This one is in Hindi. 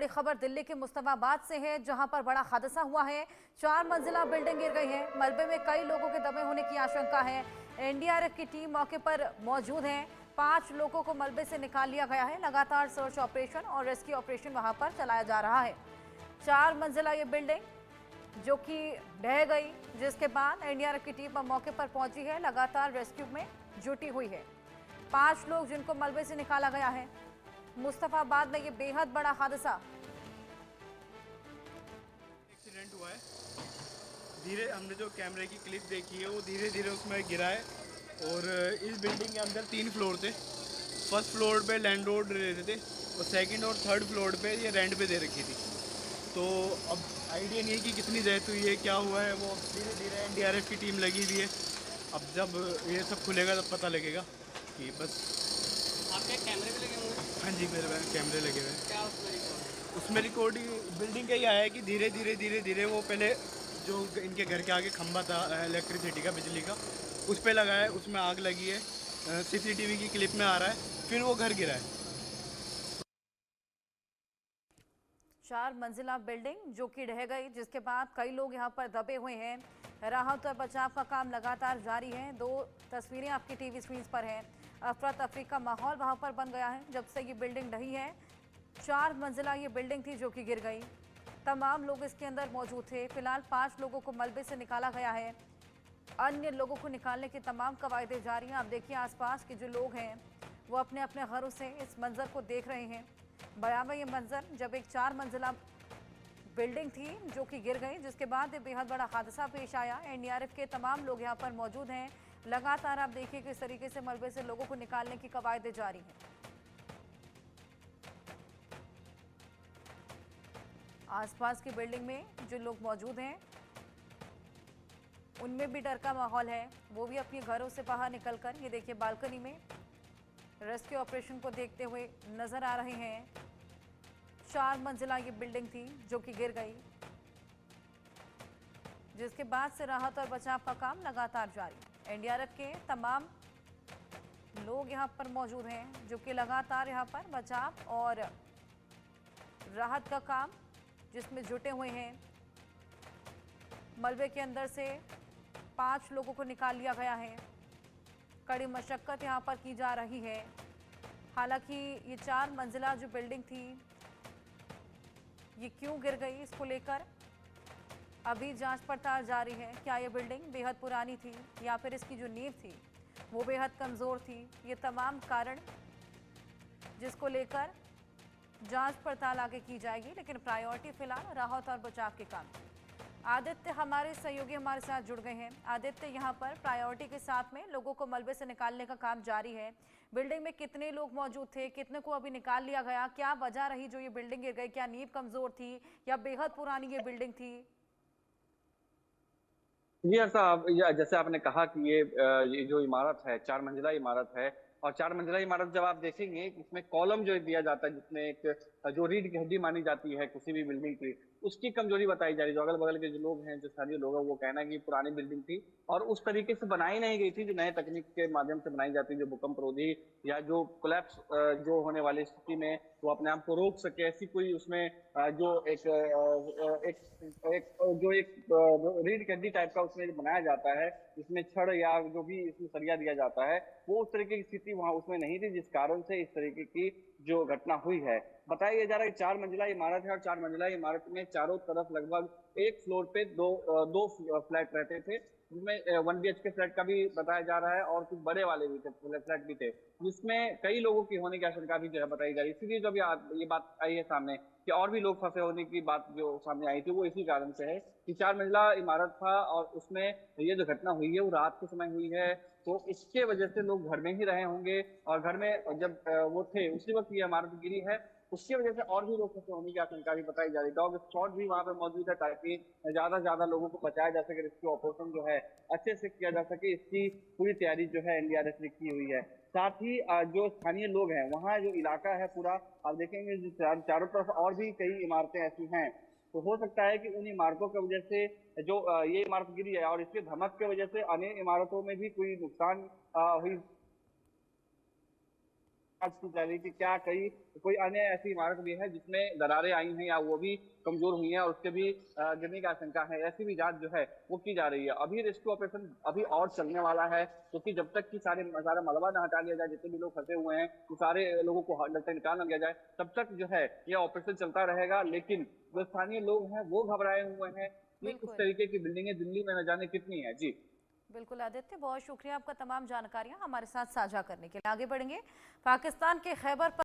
बड़ी खबर दिल्ली के मुस्तफाबाद से है, जहां पर बड़ा हादसा हुआ है। 4 मंजिला बिल्डिंग गिर गई है। मलबे में कई लोगों के दबे होने की आशंका है। एनडीआरएफ की टीम मौके पर मौजूद है। 5 लोगों को मलबे से निकाल लिया गया है। लगातार सर्च ऑपरेशन और रेस्क्यू ऑपरेशन वहां पर चलाया जा रहा है। 4 मंजिला ये बिल्डिंग जो कि ढह गई, जिसके बाद एनडीआरएफ की टीम मौके पर पहुंची है, लगातार रेस्क्यू में जुटी हुई है। 5 लोग जिनको मलबे से निकाला गया है। मुस्तफाबाद में ये बेहद बड़ा हादसा। एक्सीडेंट हुआ है। धीरे हमने जो कैमरे की क्लिप देखी है वो धीरे धीरे उसमें गिरा है। और इस बिल्डिंग के अंदर 3 फ्लोर थे। फर्स्ट फ्लोर पे लैंडलॉर्ड रहते थे और सेकंड और थर्ड फ्लोर पे ये रेंट पे दे रखी थी। तो अब आइडिया नहीं है कि कितनी डेथ हुई है, क्या हुआ है। वो धीरे धीरे एनडीआरएफ की टीम लगी हुई है। अब जब ये सब खुलेगा तब पता लगेगा कि बस। आपके कैमरे भी लगे हुए हैं? हाँ जी, मेरे पास कैमरे लगे हुए हैं। क्या उसमें रिकॉर्ड? उसमें रिकॉर्डिंग बिल्डिंग का ही आया है कि धीरे धीरे वो पहले जो इनके घर के आगे खंभा था इलेक्ट्रिसिटी का, बिजली का, उस पे लगा है, उसमें आग लगी है। सीसीटीवी की क्लिप में आ रहा है। फिर वो घर गिरा है। 4 मंजिला बिल्डिंग जो कि ढह गई, जिसके बाद कई लोग यहां पर दबे हुए हैं। राहत और बचाव का काम लगातार जारी है। 2 तस्वीरें आपकी टीवी स्क्रीन पर हैं। अफरा तफरी का माहौल वहां पर बन गया है जब से ये बिल्डिंग ढही है। 4 मंजिला ये बिल्डिंग थी जो कि गिर गई। तमाम लोग इसके अंदर मौजूद थे। फिलहाल 5 लोगों को मलबे से निकाला गया है। अन्य लोगों को निकालने की तमाम कवायदें जारी हैं। आप देखिए आसपास के जो लोग हैं वो अपने अपने घरों से इस मंजर को देख रहे हैं। भयावह ये मंजर जब एक 4 मंजिला बिल्डिंग थी जो कि गिर गई, जिसके बाद ये बेहद बड़ा हादसा पेश आया। एनडीआरएफ के तमाम लोग यहाँ पर मौजूद हैं। लगातार आप देखिए किस तरीके से मलबे से लोगों को निकालने की कवायदें जारी हैं। आसपास की बिल्डिंग में जो लोग मौजूद हैं उनमें भी डर का माहौल है। वो भी अपने घरों से बाहर निकलकर ये देखिए बालकनी में रेस्क्यू ऑपरेशन को देखते हुए नजर आ रहे हैं। 4 मंजिला ये बिल्डिंग थी जो कि गिर गई, जिसके बाद से राहत और बचाव का काम लगातार जारी। एनडीआरएफ के तमाम लोग यहां पर मौजूद हैं जो कि लगातार यहां पर बचाव और राहत का काम जिसमें जुटे हुए हैं। मलबे के अंदर से 5 लोगों को निकाल लिया गया है। कड़ी मशक्कत यहां पर की जा रही है। हालांकि ये 4 मंजिला जो बिल्डिंग थी ये क्यों गिर गई, इसको लेकर अभी जांच पड़ताल जारी है। क्या ये बिल्डिंग बेहद पुरानी थी या फिर इसकी जो नींव थी वो बेहद कमज़ोर थी। ये तमाम कारण जिसको लेकर जांच पड़ताल आगे की जाएगी, लेकिन प्रायोरिटी फिलहाल राहत और बचाव के काम। आदित्य हमारे सहयोगी हमारे साथ जुड़ गए हैं। आदित्य, यहाँ पर प्रायोरिटी के साथ में लोगों को मलबे से निकालने का काम जारी है। बिल्डिंग में कितने लोग मौजूद थे, कितने को अभी निकाल लिया गया, क्या वजह रही जो ये बिल्डिंग गिर गई? क्या नींव कमजोर थी या बेहद पुरानी ये बिल्डिंग थी? जी हाँ साहब, जैसे आपने कहा कि ये जो इमारत है 4 मंजिला इमारत है। और 4 मंजिला इमारत जब आप देखेंगे इसमें कॉलम जो दिया जाता है, जिसमें एक जो रीढ़ की हड्डी मानी जाती है किसी भी बिल्डिंग की, उसकी कमजोरी बताई जा रही है। जो अगल बगल के जो लोग हैं, जो स्थानीय लोग हैं, वो कहना है कि पुरानी बिल्डिंग थी और उस तरीके से बनाई नहीं गई थी जो नए तकनीक के माध्यम से बनाई जाती है, जो भूकंप रोधी या जो कोलैप्स जो होने वाली स्थिति में वो अपने आप को रोक सके, ऐसी कोई उसमें जो एक रीढ़ की हड्डी टाइप का उसमें बनाया जाता है, जिसमें छड़ या जो भी इसमें सरिया दिया जाता है, वो उस तरीके की स्थिति वहां उसमें नहीं थी, जिस कारण से इस तरीके की जो घटना हुई है। बताया जा रहा है 4 मंजिला इमारत है और 4 मंजिला इमारत में चारों तरफ लगभग एक फ्लोर पे दो फ्लैट रहते थे, जिसमें 1 BHK फ्लैट का भी बताया जा रहा है और कुछ बड़े वाले भी थे, फ्लैट भी थे, जिसमें कई लोगों की होने की आशंका भी जो है बताई जा रही है। इसीलिए जब ये बात आई है सामने कि और भी लोग फंसे होने की बात जो सामने आई थी, वो इसी कारण से है कि 4 मंजिला इमारत था और उसमें ये जो घटना हुई है वो रात के समय हुई है। तो इसके वजह से लोग घर में ही रहे होंगे और घर में जब वो थे उसी वक्त ये इमारत गिरी है। उसकी वजह से और भी लोग फंसे होने की आशंका भी बताई जा रही है। डॉग स्क्वाड भी वहां पर मौजूद है ताकि ज्यादा से ज्यादा लोगों को बचाया जा सके, रेस्क्यू ऑपरेशन जो है अच्छे से किया जा सके। इसकी पूरी तैयारी जो है एनडीआरएफ ने की हुई है। साथ ही जो स्थानीय लोग हैं, वहाँ जो इलाका है पूरा आप देखेंगे चारों तरफ और भी कई इमारतें ऐसी हैं, तो हो सकता है कि उन इमारतों की वजह से जो ये इमारत गिरी है और इसके धमक की वजह से अन्य इमारतों में भी कोई नुकसान हुई जांच की जा रही है कि क्या कोई अन्य ऐसी इमारत भी है जिसमें दरारें आई हैं या वो भी कमजोर हुई हैं और उसके भी गिरने की आशंका है। ऐसी भी जांच जो है वो की जा रही है। अभी रेस्क्यू ऑपरेशन अभी और चलने वाला है, क्योंकि जब तक कि सारा मलबा न हटा लिया जाए, जितने भी लोग फंसे हुए हैं वो सारे लोगों को जब तक निकाल न लिया जाए तब तक जो है यह ऑपरेशन चलता रहेगा। लेकिन जो स्थानीय लोग हैं वो घबराए हुए हैं कि इस बिल्कुल तरीके की बिल्डिंगें दिल्ली में न जाने कितनी है। जी बिल्कुल आदित्य, बहुत शुक्रिया आपका तमाम जानकारियां हमारे साथ साझा करने के लिए। आगे बढ़ेंगे। पाकिस्तान के खैबर